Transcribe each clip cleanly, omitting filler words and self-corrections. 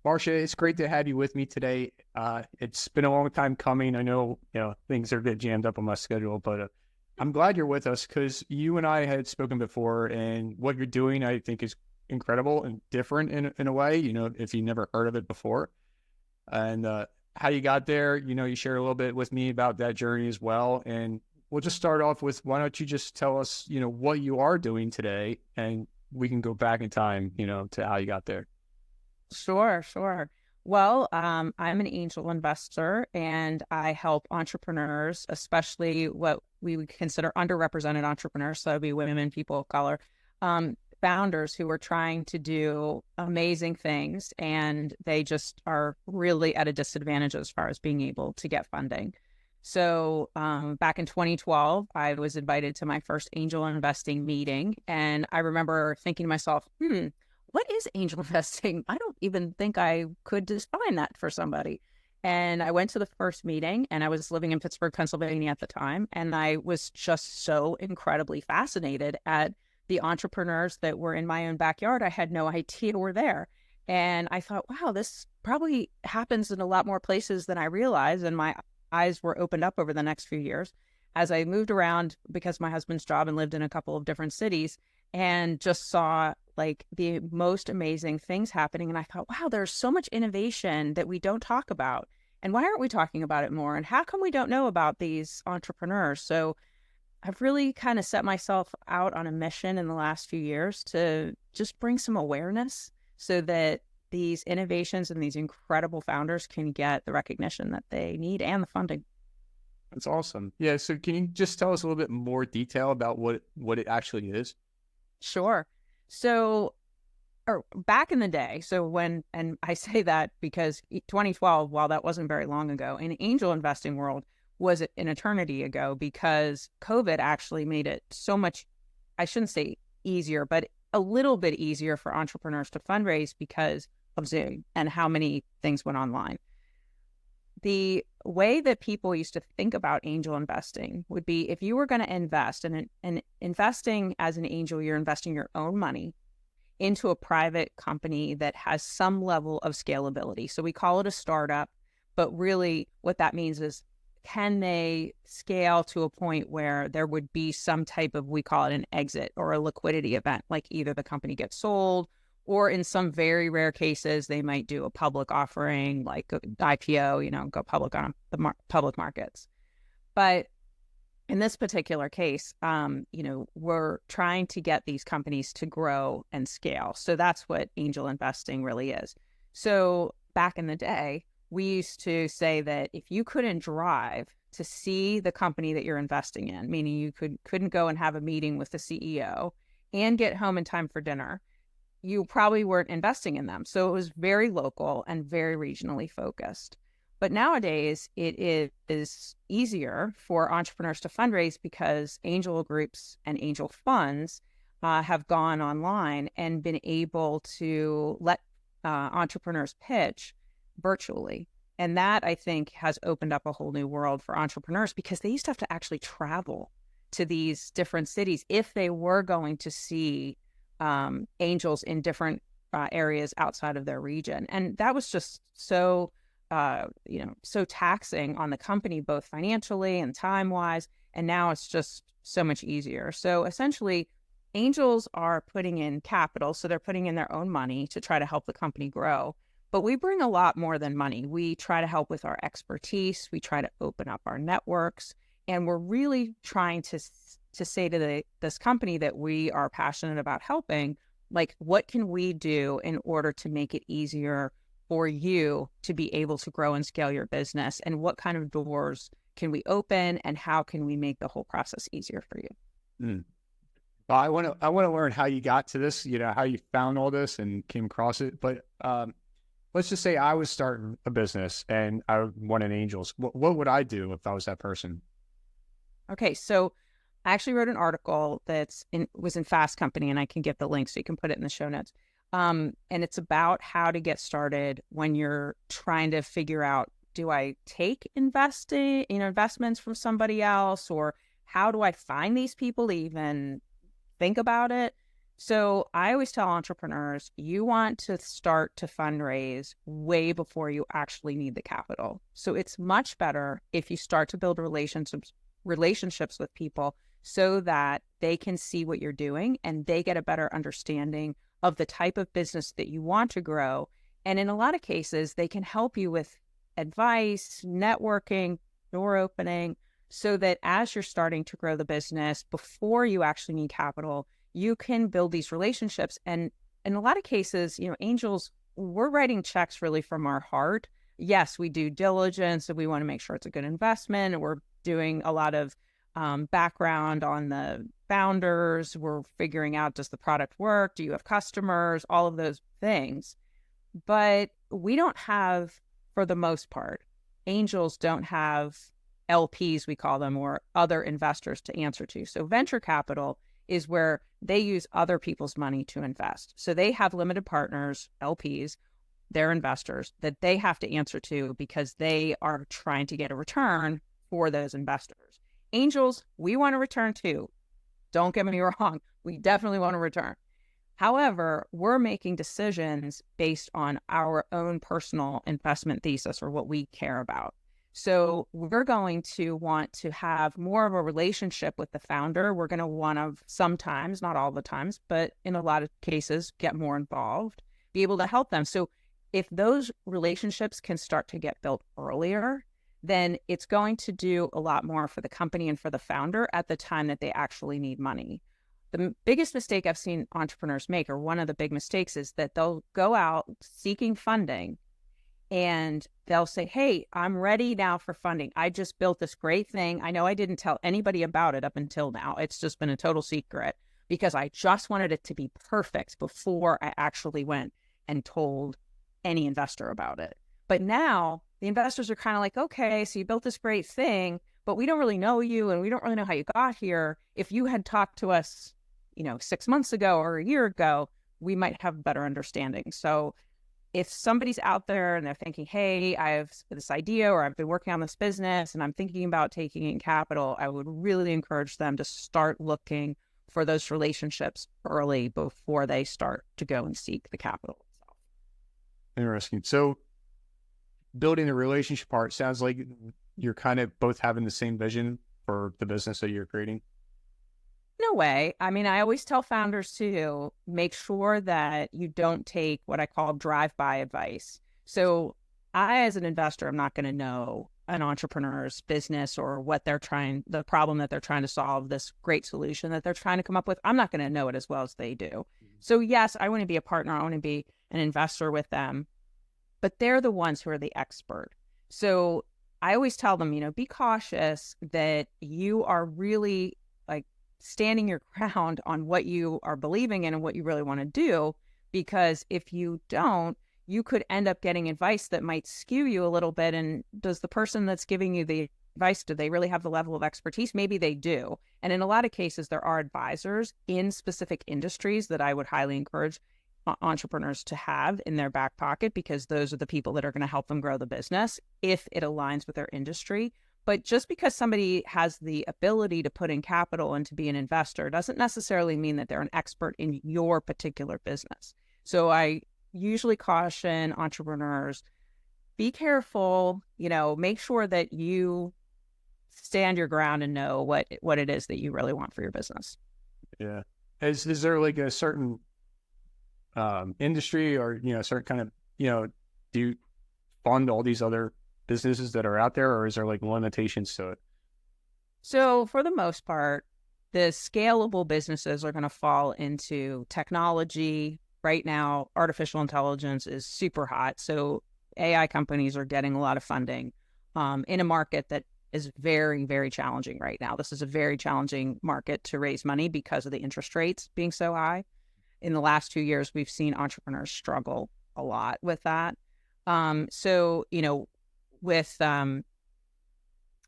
Marcia, it's great to have you with me today. It's been a long time coming. I know, things are a bit jammed up on my schedule, but I'm glad you're with us because you and I had spoken before, and what you're doing, I think, is incredible and different in a way, if you never heard of it before. And how you got there, you shared a little bit with me about that journey as well. And we'll just start off with, why don't you just tell us, what you are doing today, and we can go back in time, to how you got there. Sure, sure. Well, I'm an angel investor and I help entrepreneurs, especially what we would consider underrepresented entrepreneurs. So that'd be women, people of color, founders who are trying to do amazing things and they just are really at a disadvantage as far as being able to get funding. So back in 2012, I was invited to my first angel investing meeting. And I remember thinking to myself, what is angel investing? I don't even think I could define that for somebody. And I went to the first meeting and I was living in Pittsburgh, Pennsylvania at the time. And I was just so incredibly fascinated at the entrepreneurs that were in my own backyard. I had no idea were there. And I thought, wow, this probably happens in a lot more places than I realized. And my eyes were opened up over the next few years as I moved around because my husband's job and lived in a couple of different cities and just saw like the most amazing things happening. And I thought, wow, there's so much innovation that we don't talk about. And why aren't we talking about it more? And how come we don't know about these entrepreneurs? So I've really kind of set myself out on a mission in the last few years to just bring some awareness so that these innovations and these incredible founders can get the recognition that they need and the funding. That's awesome. Yeah. So can you just tell us a little bit more detail about what it actually is? Sure. So, or back in the day, and I say that because 2012, while that wasn't very long ago, in angel investing world was an eternity ago because COVID actually made it so much, I shouldn't say easier, but a little bit easier for entrepreneurs to fundraise because of Zoom and how many things went online. The way that people used to think about angel investing would be if you were going to invest and investing as an angel, you're investing your own money into a private company that has some level of scalability. So we call it a startup, but really what that means is can they scale to a point where there would be some type of, we call it an exit or a liquidity event, like either the company gets sold or in some very rare cases, they might do a public offering, like IPO, go public on the public markets. But in this particular case, we're trying to get these companies to grow and scale. So that's what angel investing really is. So back in the day, we used to say that if you couldn't drive to see the company that you're investing in, meaning you couldn't go and have a meeting with the CEO and get home in time for dinner, you probably weren't investing in them. So it was very local and very regionally focused. But nowadays, it is easier for entrepreneurs to fundraise because angel groups and angel funds have gone online and been able to let entrepreneurs pitch virtually. And that, I think, has opened up a whole new world for entrepreneurs because they used to have to actually travel to these different cities if they were going to see angels in different areas outside of their region. And that was just so taxing on the company, both financially and time-wise. And now it's just so much easier. So essentially, angels are putting in capital. So they're putting in their own money to try to help the company grow. But we bring a lot more than money. We try to help with our expertise. We try to open up our networks. And we're really trying to say to this company that we are passionate about helping, like, what can we do in order to make it easier for you to be able to grow and scale your business? And what kind of doors can we open and how can we make the whole process easier for you? Mm. Well, I want to learn how you got to this, how you found all this and came across it. But let's just say I was starting a business and I wanted angels. What would I do if I was that person? Okay, so I actually wrote an article was in Fast Company, and I can give the link so you can put it in the show notes. And it's about how to get started when you're trying to figure out, do I take investments from somebody else, or how do I find these people to even think about it? So I always tell entrepreneurs, you want to start to fundraise way before you actually need the capital. So it's much better if you start to build relationships with people so that they can see what you're doing and they get a better understanding of the type of business that you want to grow. And in a lot of cases, they can help you with advice, networking, door opening, so that as you're starting to grow the business before you actually need capital, you can build these relationships. And in a lot of cases, angels, we're writing checks really from our heart. Yes, we do diligence and we want to make sure it's a good investment. And we're doing a lot of background on the founders. We're figuring out, does the product work? Do you have customers? All of those things. But we don't have, for the most part, angels don't have LPs, we call them, or other investors to answer to. So venture capital is where they use other people's money to invest. So they have limited partners, LPs, their investors, that they have to answer to because they are trying to get a return for those investors. Angels, we want a return too. Don't get me wrong. We definitely want a return. However, we're making decisions based on our own personal investment thesis or what we care about. So we're going to want to have more of a relationship with the founder. We're going to want to sometimes, not all the times, but in a lot of cases, get more involved, be able to help them. So if those relationships can start to get built earlier, then it's going to do a lot more for the company and for the founder at the time that they actually need money. The biggest mistake I've seen entrepreneurs make, or one of the big mistakes, is that they'll go out seeking funding and they'll say, hey, I'm ready now for funding. I just built this great thing. I know I didn't tell anybody about it up until now. It's just been a total secret because I just wanted it to be perfect before I actually went and told any investor about it. But now the investors are kind of like, okay, so you built this great thing, but we don't really know you and we don't really know how you got here. If you had talked to us, 6 months ago or a year ago, we might have a better understanding. So if somebody's out there and they're thinking, hey, I have this idea or I've been working on this business and I'm thinking about taking in capital, I would really encourage them to start looking for those relationships early before they start to go and seek the capital itself. Interesting. So building the relationship part sounds like you're kind of both having the same vision for the business that you're creating. No way. I mean, I always tell founders to make sure that you don't take what I call drive-by advice. So I, as an investor, I'm not going to know an entrepreneur's business or the problem that they're trying to solve, this great solution that they're trying to come up with. I'm not going to know it as well as they do. Mm-hmm. So yes, I want to be a partner. I want to be an investor with them, but they're the ones who are the expert. So I always tell them, be cautious that you are really standing your ground on what you are believing in and what you really want to do, because if you don't, you could end up getting advice that might skew you a little bit. And does the person that's giving you the advice, do they really have the level of expertise? Maybe they do. And in a lot of cases, there are advisors in specific industries that I would highly encourage entrepreneurs to have in their back pocket, because those are the people that are going to help them grow the business if it aligns with their industry. But just because somebody has the ability to put in capital and to be an investor doesn't necessarily mean that they're an expert in your particular business. So I usually caution entrepreneurs, be careful, make sure that you stand your ground and know what it is that you really want for your business. Yeah. Is there like a certain industry or, a certain kind of, do you fund all these other businesses that are out there, or is there like limitations to it? So for the most part, the scalable businesses are going to fall into technology. Right now, artificial intelligence is super hot. So AI companies are getting a lot of funding in a market that is very, very challenging right now. This is a very challenging market to raise money because of the interest rates being so high. In the last 2 years, we've seen entrepreneurs struggle a lot with that.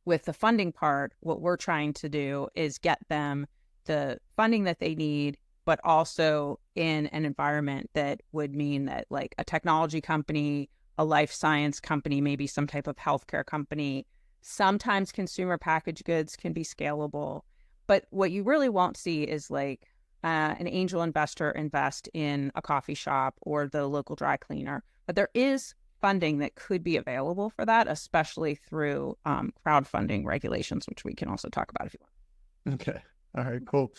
With the funding part, what we're trying to do is get them the funding that they need, but also in an environment that would mean that like a technology company, a life science company, maybe some type of healthcare company, sometimes consumer packaged goods can be scalable. But what you really won't see is like an angel investor invest in a coffee shop or the local dry cleaner. But there is funding that could be available for that, especially through crowdfunding regulations, which we can also talk about if you want. Okay. All right, cool.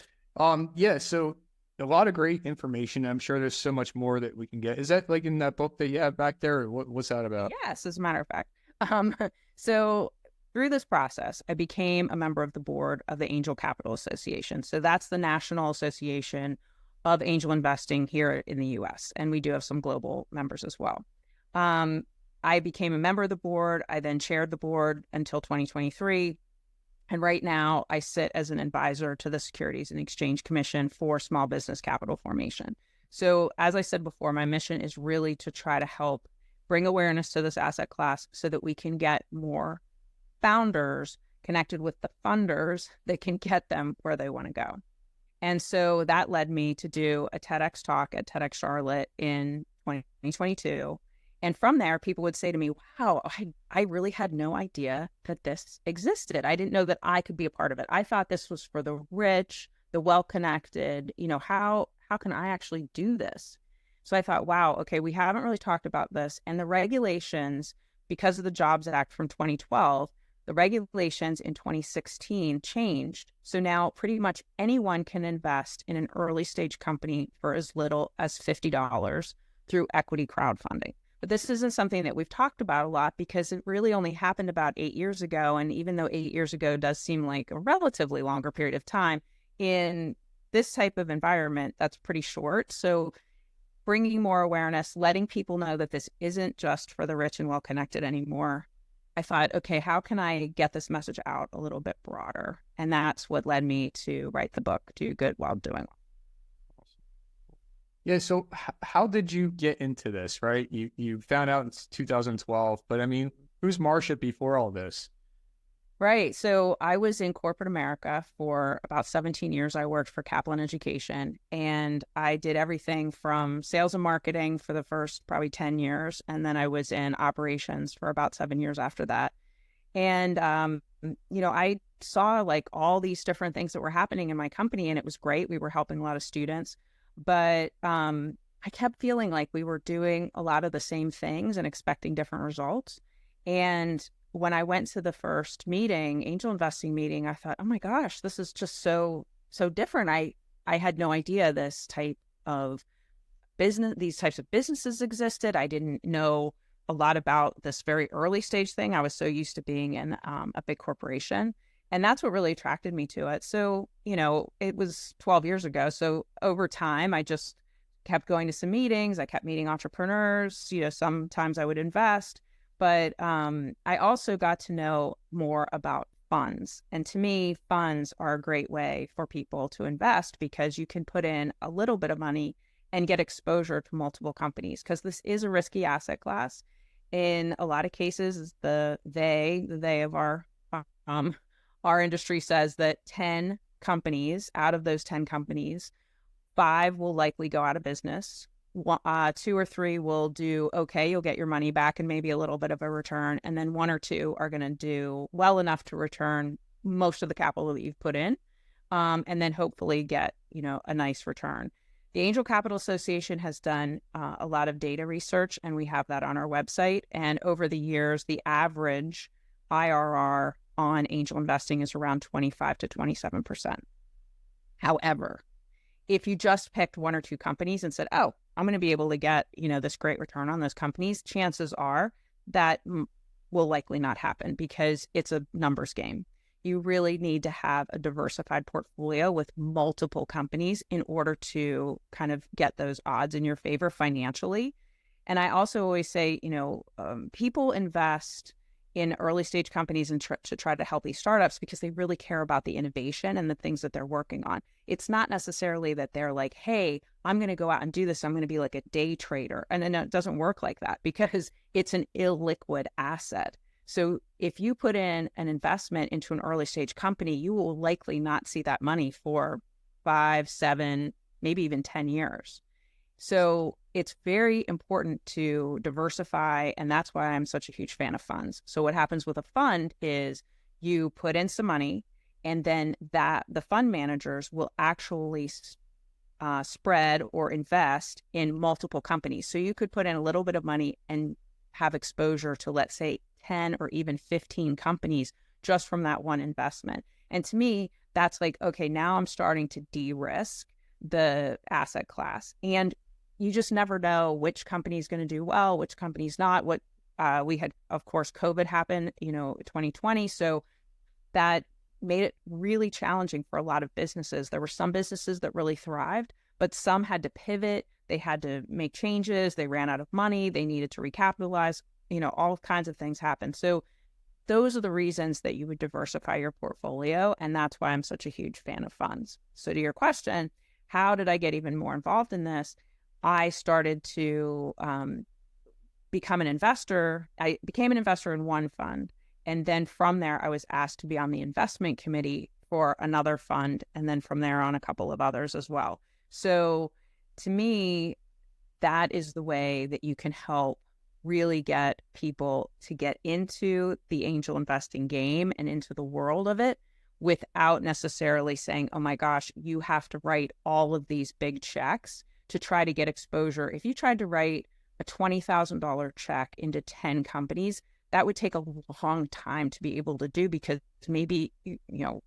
Yeah, so a lot of great information. I'm sure there's so much more that we can get. Is that like in that book that you have back there, or what's that about? Yes, as a matter of fact. So through this process, I became a member of the board of the Angel Capital Association. So that's the National Association of Angel Investing here in the US. And we do have some global members as well. I became a member of the board. I then chaired the board until 2023. And right now I sit as an advisor to the Securities and Exchange Commission for small business capital formation. So as I said before, my mission is really to try to help bring awareness to this asset class so that we can get more founders connected with the funders that can get them where they want to go. And so that led me to do a TEDx talk at TEDx Charlotte in 2022. And from there, people would say to me, wow, I really had no idea that this existed. I didn't know that I could be a part of it. I thought this was for the rich, the well-connected. How can I actually do this? So I thought, wow, okay, we haven't really talked about this. And the regulations, because of the Jobs Act from 2012, the regulations in 2016 changed. So now pretty much anyone can invest in an early stage company for as little as $50 through equity crowdfunding. But this isn't something that we've talked about a lot because it really only happened about 8 years ago. And even though 8 years ago does seem like a relatively longer period of time, in this type of environment, that's pretty short. So bringing more awareness, letting people know that this isn't just for the rich and well-connected anymore. I thought, okay, how can I get this message out a little bit broader? And that's what led me to write the book, Do Good While Doing Well. Yeah, so how did you get into this, right? You found out in 2012, but I mean, who's Marcia before all this? Right. So I was in corporate America for about 17 years. I worked for Kaplan Education, and I did everything from sales and marketing for the first probably 10 years. And then I was in operations for about 7 years after that. And, I saw like all these different things that were happening in my company, and it was great. We were helping a lot of students, but I kept feeling like we were doing a lot of the same things and expecting different results. And when I went to the first meeting, angel investing meeting, I thought, oh my gosh, this is just so different. I had no idea this type of business, these types of businesses existed. I didn't know a lot about this very early stage thing. I was so used to being in a big corporation. And that's what really attracted me to it. So, it was 12 years ago. So over time, I just kept going to some meetings. I kept meeting entrepreneurs. Sometimes I would invest. But I also got to know more about funds. And to me, funds are a great way for people to invest because you can put in a little bit of money and get exposure to multiple companies because this is a risky asset class. In a lot of cases, they of our industry says that 10 companies, out of those 10 companies, 5 will likely go out of business. 2 or 3 will do okay, you'll get your money back and maybe a little bit of a return. And then 1 or 2 are going to do well enough to return most of the capital that you've put in, and then hopefully get, a nice return. The Angel Capital Association has done a lot of data research, and we have that on our website. And over the years, the average IRR on angel investing is around 25 to 27%. However, if you just picked 1 or 2 companies and said, oh, I'm going to be able to get, this great return on those companies, chances are that will likely not happen because it's a numbers game. You really need to have a diversified portfolio with multiple companies in order to kind of get those odds in your favor financially. And I also always say, people invest in early stage companies and to try to help these startups because they really care about the innovation and the things that they're working on. It's not necessarily that they're like, hey, I'm going to go out and do this. I'm going to be like a day trader. And then it doesn't work like that because it's an illiquid asset. So if you put in an investment into an early stage company, you will likely not see that money for 5, 7, maybe even 10 years. So it's very important to diversify, and that's why I'm such a huge fan of funds. So what happens with a fund is you put in some money, and then the fund managers will actually spread or invest in multiple companies. So you could put in a little bit of money and have exposure to, let's say, 10 or even 15 companies just from that one investment. And to me, that's like, okay, now I'm starting to de-risk the asset class. And you just never know which company is going to do well, which company's not. What we had, of course, COVID happen, 2020. So that made it really challenging for a lot of businesses. There were some businesses that really thrived, but some had to pivot. They had to make changes. They ran out of money. They needed to recapitalize. All kinds of things happened. So those are the reasons that you would diversify your portfolio. And that's why I'm such a huge fan of funds. So to your question, how did I get even more involved in this? I started to become an investor. I became an investor in one fund. And then from there, I was asked to be on the investment committee for another fund. And then from there on, a couple of others as well. So to me, that is the way that you can help really get people to get into the angel investing game and into the world of it without necessarily saying, oh my gosh, you have to write all of these big checks to try to get exposure. If you tried to write a $20,000 check into 10 companies, that would take a long time to be able to do, because maybe,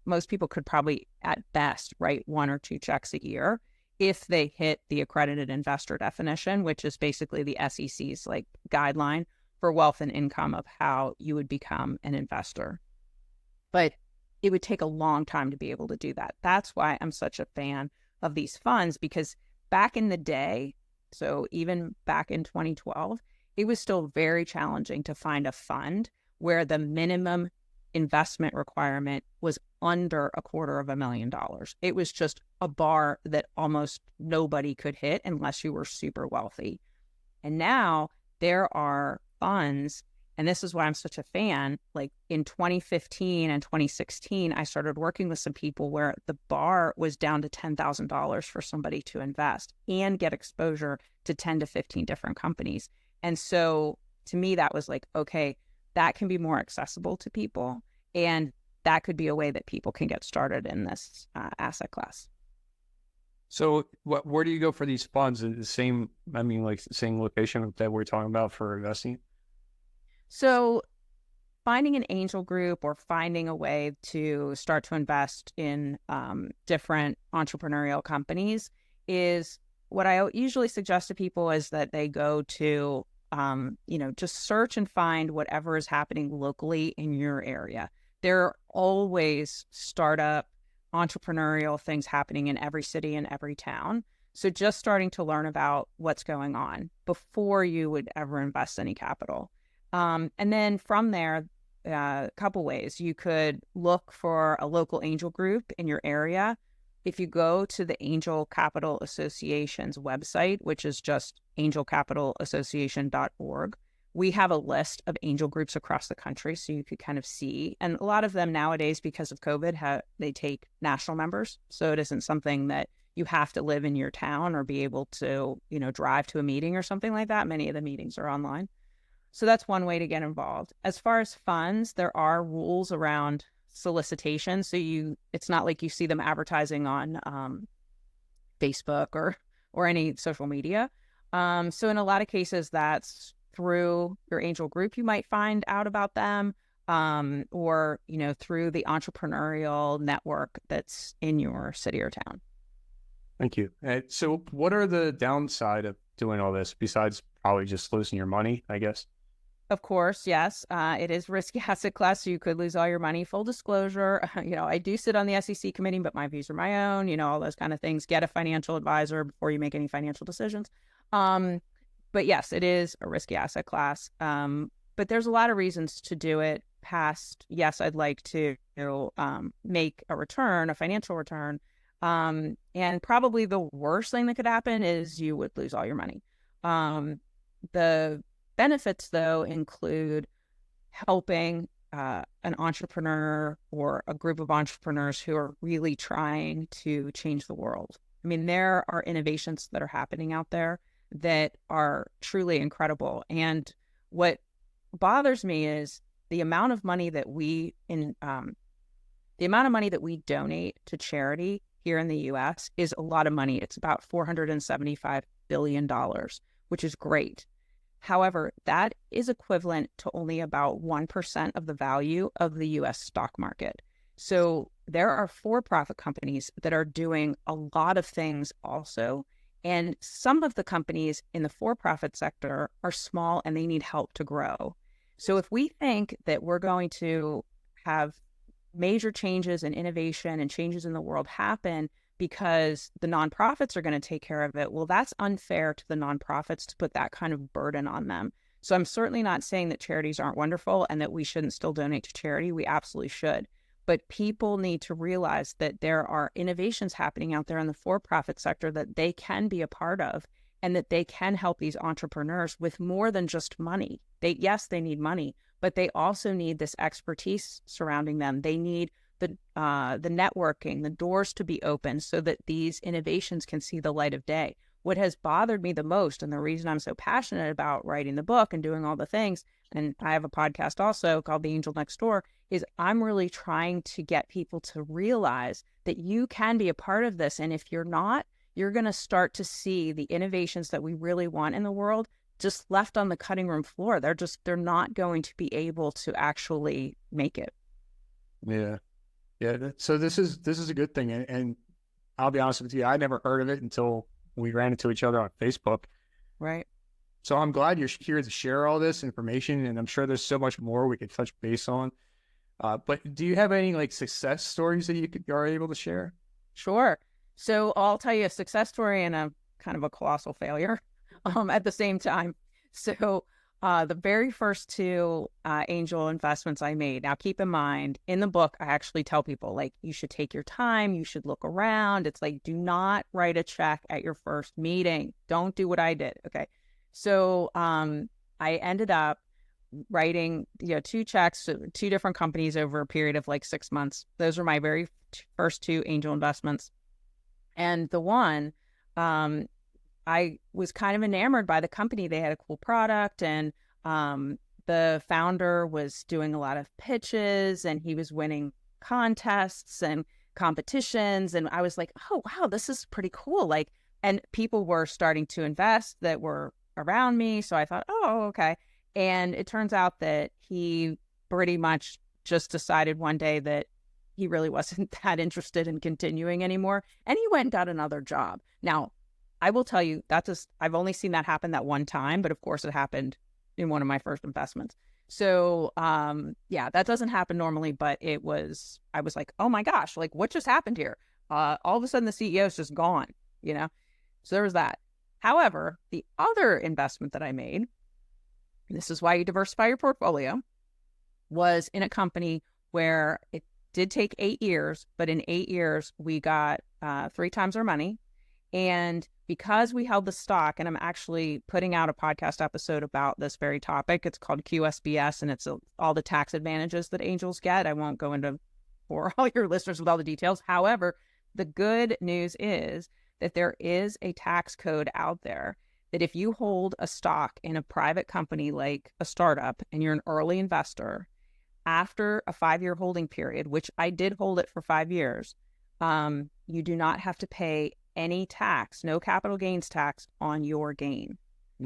most people could probably at best write 1 or 2 checks a year if they hit the accredited investor definition, which is basically the SEC's like guideline for wealth and income of how you would become an investor. But it would take a long time to be able to do that. That's why I'm such a fan of these funds, because back in the day, so even back in 2012, it was still very challenging to find a fund where the minimum investment requirement was under $250,000. It was just a bar that almost nobody could hit unless you were super wealthy. And now there are funds, and this is why I'm such a fan. Like in 2015 and 2016, I started working with some people where the bar was down to $10,000 for somebody to invest and get exposure to 10 to 15 different companies. And so to me, that was like, okay, that can be more accessible to people. And that could be a way that people can get started in this asset class. So where do you go for these funds? The same location that we're talking about for investing? So finding an angel group or finding a way to start to invest in different entrepreneurial companies is what I usually suggest to people, is that they go to, just search and find whatever is happening locally in your area. There are always startup entrepreneurial things happening in every city and every town. So just starting to learn about what's going on before you would ever invest any capital. And then from there, a couple ways. You could look for a local angel group in your area. If you go to the Angel Capital Association's website, which is just angelcapitalassociation.org, we have a list of angel groups across the country, so you could kind of see. And a lot of them nowadays, because of COVID, they take national members. So it isn't something that you have to live in your town or be able to, drive to a meeting or something like that. Many of the meetings are online. So that's one way to get involved. As far as funds, there are rules around solicitation. So it's not like you see them advertising on Facebook or any social media. So in a lot of cases, that's through your angel group. You might find out about them, or through the entrepreneurial network that's in your city or town. Thank you. So what are the downside of doing all this besides probably just losing your money, I guess? Of course, yes. It is risky asset class, so you could lose all your money. Full disclosure, I do sit on the SEC committee, but my views are my own, all those kind of things. Get a financial advisor before you make any financial decisions. But yes, it is a risky asset class. But there's a lot of reasons to do it past, yes, I'd like to make a return, a financial return. And probably the worst thing that could happen is you would lose all your money. The benefits, though, include helping an entrepreneur or a group of entrepreneurs who are really trying to change the world. I mean, there are innovations that are happening out there that are truly incredible. And what bothers me is the amount of money that we donate to charity here in the US is a lot of money. It's about $475 billion, which is great. However, that is equivalent to only about 1% of the value of the US stock market. So there are for-profit companies that are doing a lot of things also. And some of the companies in the for-profit sector are small and they need help to grow. So if we think that we're going to have major changes and innovation and changes in the world happen because the nonprofits are going to take care of it, well, that's unfair to the nonprofits to put that kind of burden on them. So I'm certainly not saying that charities aren't wonderful and that we shouldn't still donate to charity. We absolutely should. But people need to realize that there are innovations happening out there in the for-profit sector that they can be a part of, and that they can help these entrepreneurs with more than just money. Yes, they need money, but they also need this expertise surrounding them. They need the networking, the doors to be open so that these innovations can see the light of day. What has bothered me the most, and the reason I'm so passionate about writing the book and doing all the things, and I have a podcast also called The Angel Next Door, is I'm really trying to get people to realize that you can be a part of this. And if you're not, you're going to start to see the innovations that we really want in the world just left on the cutting room floor. They're not going to be able to actually make it. Yeah. So this is a good thing. And I'll be honest with you, I never heard of it until we ran into each other on Facebook. Right. So I'm glad you're here to share all this information, and I'm sure there's so much more we could touch base on. But do you have any like success stories that you are able to share? Sure. So I'll tell you a success story and a kind of a colossal failure at the same time. So the very first two angel investments I made. Now, keep in mind, in the book, I actually tell people, like, you should take your time. You should look around. It's like, do not write a check at your first meeting. Don't do what I did. Okay. So I ended up writing, two checks to two different companies over a period of like 6 months. Those were my very first two angel investments. And the one, I was kind of enamored by the company. They had a cool product, and the founder was doing a lot of pitches, and he was winning contests and competitions. And I was like, oh, wow, this is pretty cool. Like, and people were starting to invest that were around me. So I thought, oh, okay. And it turns out that he pretty much just decided one day that he really wasn't that interested in continuing anymore. And he went and got another job. Now, I will tell you, I've only seen that happen that one time, but of course it happened in one of my first investments. So, that doesn't happen normally, but I was like, oh my gosh, like what just happened here? All of a sudden the CEO is just gone, So there was that. However, the other investment that I made, this is why you diversify your portfolio, was in a company where it did take 8 years, but in 8 years, we got 3 times our money. And because we held the stock, and I'm actually putting out a podcast episode about this very topic, it's called QSBS, and it's all the tax advantages that angels get. I won't go into for all your listeners with all the details. However, the good news is that there is a tax code out there that if you hold a stock in a private company like a startup and you're an early investor, after a 5-year holding period, which I did hold it for 5 years, you do not have to pay any tax, no capital gains tax on your gain.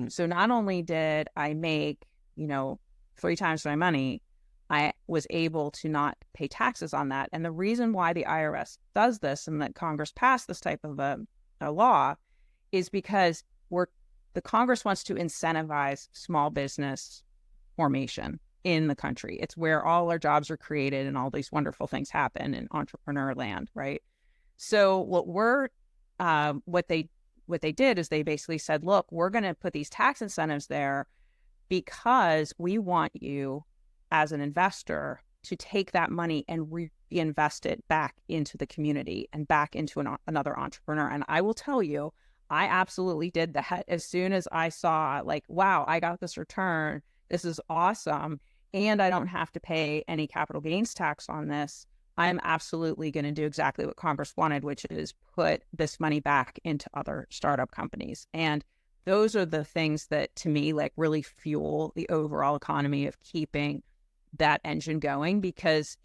So not only did I make, 3 times my money, I was able to not pay taxes on that. And the reason why the IRS does this and that Congress passed this type of a law is because the Congress wants to incentivize small business formation in the country. It's where all our jobs are created and all these wonderful things happen in entrepreneur land, right? So what they did is they basically said, look, we're going to put these tax incentives there because we want you as an investor to take that money and reinvest it back into the community and back into another entrepreneur. And I will tell you, I absolutely did that as soon as I saw, like, wow, I got this return. This is awesome. And I don't have to pay any capital gains tax on this. I'm absolutely going to do exactly what Congress wanted, which is put this money back into other startup companies. And those are the things that, to me, like really fuel the overall economy of keeping that engine going, because,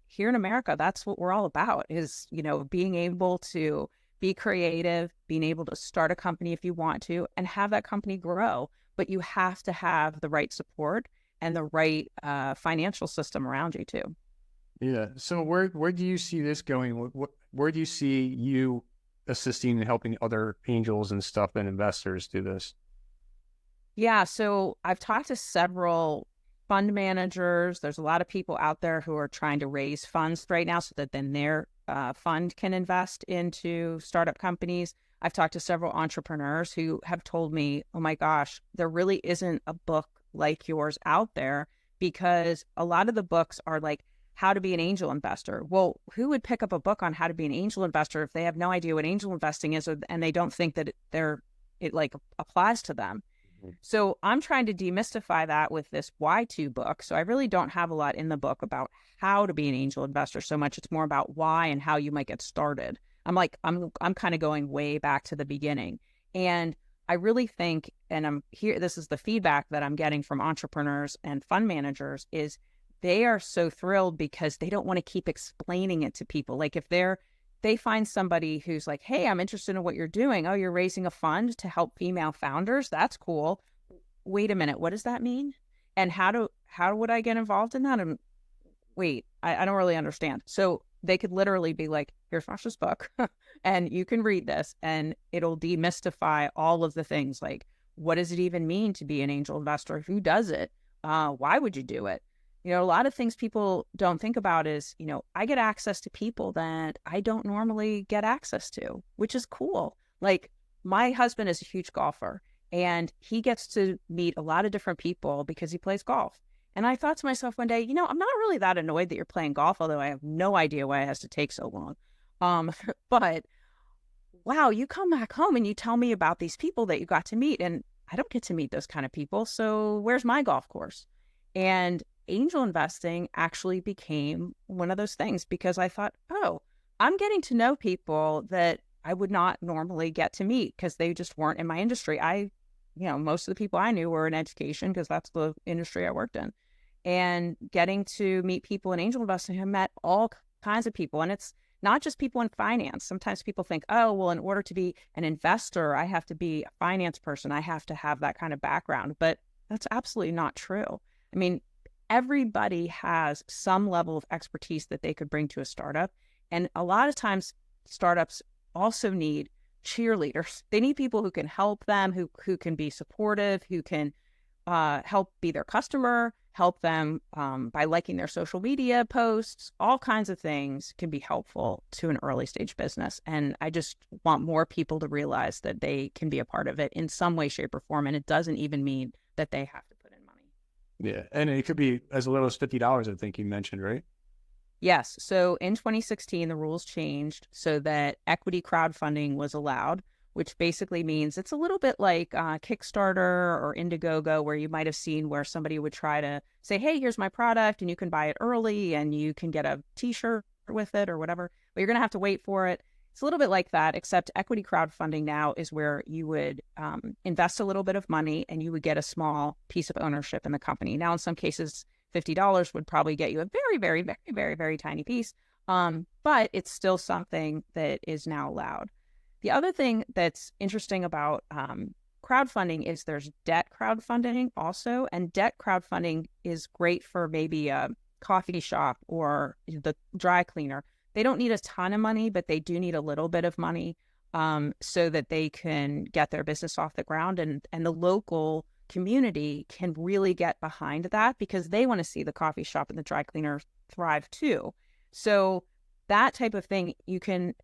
here in America, that's what we're all about is, being able to be creative, being able to start a company if you want to, and have that company grow. But you have to have the right support and the right financial system around you too. Yeah. So where do you see this going? Where do you see you assisting and helping other angels and stuff and investors do this? Yeah, so I've talked to several fund managers. There's a lot of people out there who are trying to raise funds right now so that then their fund can invest into startup companies. I've talked to several entrepreneurs who have told me, oh my gosh, there really isn't a book like yours out there, because a lot of the books are like how to be an angel investor. Well, who would pick up a book on how to be an angel investor if they have no idea what angel investing is, and they don't think that it like applies to them? So I'm trying to demystify that with this Y2 book. So I really don't have a lot in the book about how to be an angel investor so much. It's more about why and how you might get started. I'm kind of going way back to the beginning. And I really think, and I'm here, this is the feedback that I'm getting from entrepreneurs and fund managers, is they are so thrilled because they don't want to keep explaining it to people. Like if they find somebody who's like, hey, I'm interested in what you're doing. Oh, you're raising a fund to help female founders. That's cool. Wait a minute. What does that mean? And how would I get involved in that? And wait, I don't really understand. So they could literally be like, here's Marsha's book and you can read this and it'll demystify all of the things like, what does it even mean to be an angel investor? Who does it? Why would you do it? A lot of things people don't think about is, I get access to people that I don't normally get access to, which is cool. Like my husband is a huge golfer and he gets to meet a lot of different people because he plays golf. And I thought to myself one day, I'm not really that annoyed that you're playing golf, although I have no idea why it has to take so long. But wow, you come back home and you tell me about these people that you got to meet, and I don't get to meet those kind of people. So where's my golf course? And angel investing actually became one of those things because I thought, oh, I'm getting to know people that I would not normally get to meet because they just weren't in my industry. Most of the people I knew were in education because that's the industry I worked in. And getting to meet people in angel investing, I met all kinds of people. And it's not just people in finance. Sometimes people think, oh, well, in order to be an investor, I have to be a finance person. I have to have that kind of background. But that's absolutely not true. I mean, everybody has some level of expertise that they could bring to a startup. And a lot of times startups also need cheerleaders. They need people who can help them, who can be supportive, who can help be their customer, help them by liking their social media posts. All kinds of things can be helpful to an early stage business. And I just want more people to realize that they can be a part of it in some way, shape, or form. And it doesn't even mean that they have to put in money. Yeah. And it could be as little as $50, I think you mentioned, right? Yes. So in 2016, the rules changed so that equity crowdfunding was allowed, which basically means it's a little bit like Kickstarter or Indiegogo, where you might have seen where somebody would try to say, hey, here's my product and you can buy it early and you can get a t-shirt with it or whatever, but you're going to have to wait for it. It's a little bit like that, except equity crowdfunding now is where you would invest a little bit of money and you would get a small piece of ownership in the company. Now, in some cases, $50 would probably get you a very, very, very, very, very tiny piece. But it's still something that is now allowed. The other thing that's interesting about crowdfunding is there's debt crowdfunding also. And debt crowdfunding is great for maybe a coffee shop or the dry cleaner. They don't need a ton of money, but they do need a little bit of money so that they can get their business off the ground. And the local community can really get behind that because they want to see the coffee shop and the dry cleaner thrive too. So that type of thing you can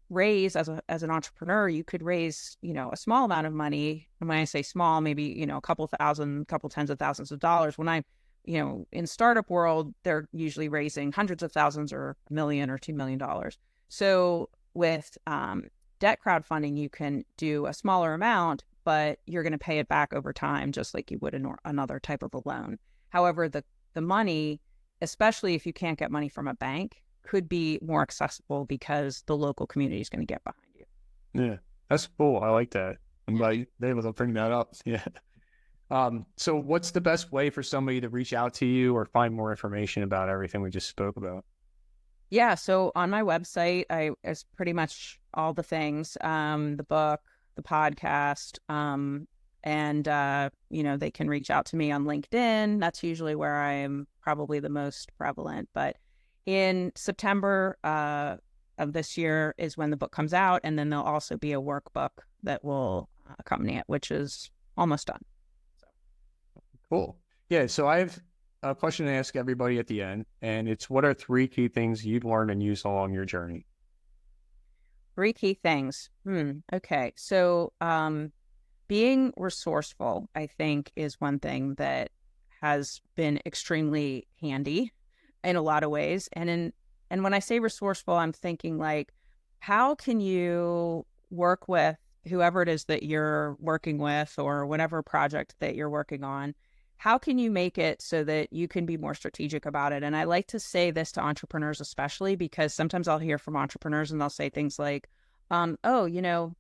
raise as an entrepreneur. You could raise, a small amount of money. And when I say small, maybe, a couple tens of thousands of dollars. When in startup world, they're usually raising hundreds of thousands or $1 million or $2 million. So with debt crowdfunding, you can do a smaller amount, but you're going to pay it back over time, just like you would another type of a loan. However, the money, especially if you can't get money from a bank, could be more accessible because the local community is going to get behind you. Yeah, that's cool. I like that. I'm glad they able to bring that up. Yeah. So what's the best way for somebody to reach out to you or find more information about everything we just spoke about? Yeah. So on my website, it's pretty much all the things, the book, the podcast, and, they can reach out to me on LinkedIn. That's usually where I am probably the most prevalent. But in September of this year is when the book comes out. And then there'll also be a workbook that will accompany it, which is almost done. Cool. Yeah. So I have a question to ask everybody at the end, and it's, what are 3 key things you've learned and used along your journey? 3 key things. Okay. So being resourceful, I think, is one thing that has been extremely handy in a lot of ways. And when I say resourceful, I'm thinking like, how can you work with whoever it is that you're working with, or whatever project that you're working on? How can you make it so that you can be more strategic about it? And I like to say this to entrepreneurs, especially because sometimes I'll hear from entrepreneurs and they'll say things like, oh,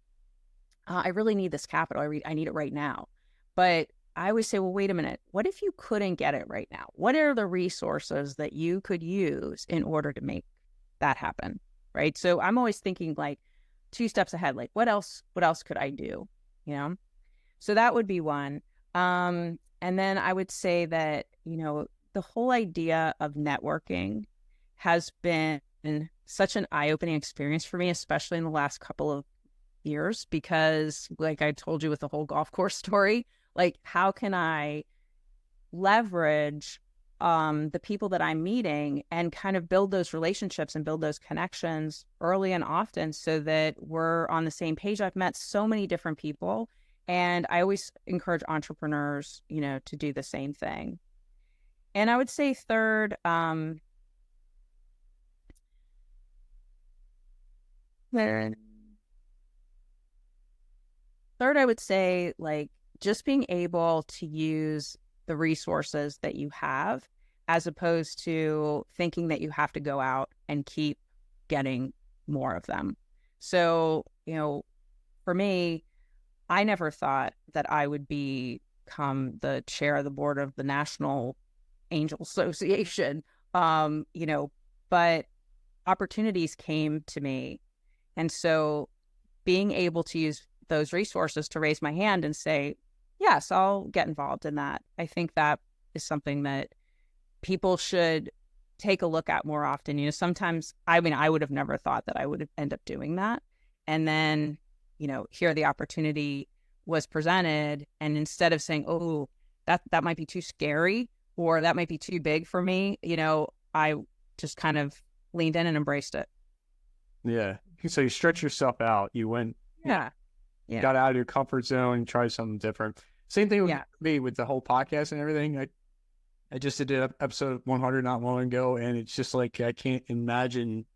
I really need this capital. I need it right now. But I always say, well, wait a minute. What if you couldn't get it right now? What are the resources that you could use in order to make that happen? Right. So I'm always thinking like 2 steps ahead. Like, what else could I do? So that would be one. And then I would say that, the whole idea of networking has been such an eye-opening experience for me, especially in the last couple of years, because like I told you with the whole golf course story, like, how can I leverage the people that I'm meeting and kind of build those relationships and build those connections early and often so that we're on the same page. I've met so many different people, and I always encourage entrepreneurs, to do the same thing. And I would say third, I would say like just being able to use the resources that you have, as opposed to thinking that you have to go out and keep getting more of them. So, for me, I never thought that I would become the chair of the board of the National Angel Association, but opportunities came to me. And so being able to use those resources to raise my hand and say, yes, I'll get involved in that. I think that is something that people should take a look at more often. Sometimes, I would have never thought that I would end up doing that. And then, here the opportunity was presented. And instead of saying, oh, that might be too scary, or that might be too big for me, I just kind of leaned in and embraced it. Yeah. So you stretch yourself out. You went, Yeah. got out of your comfort zone, tried something different. Same thing with me with the whole podcast and everything. I just did an episode 100 not long ago, and it's just like, I can't imagine,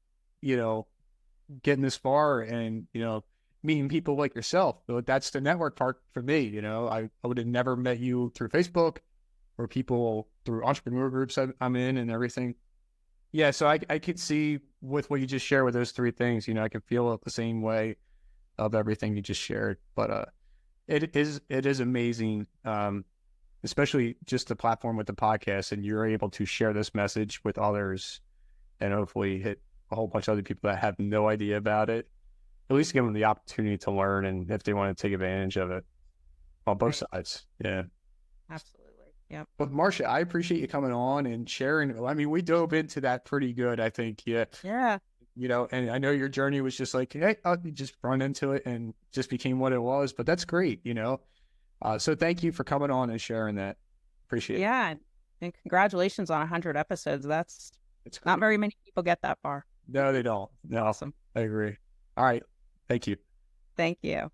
getting this far and, meeting people like yourself. So that's the network part for me. I would have never met you through Facebook or people through entrepreneur groups I'm in and everything. Yeah. So I could see with what you just shared with those 3 things, I can feel it the same way of everything you just shared. But it is amazing, especially just the platform with the podcast, and you're able to share this message with others and hopefully hit a whole bunch of other people that have no idea about it. At least give them the opportunity to learn, and if they want to take advantage of it on both sides. Yeah. Absolutely. Yep. But Marcia, I appreciate you coming on and sharing. We dove into that pretty good, I think. Yeah. Yeah. And I know your journey was just like, hey, you just run into it and just became what it was, but that's great, So thank you for coming on and sharing that. Appreciate it. Yeah. And congratulations on 100 episodes. It's not very many people get that far. No, they don't. No, Awesome. I agree. All right. Thank you. Thank you.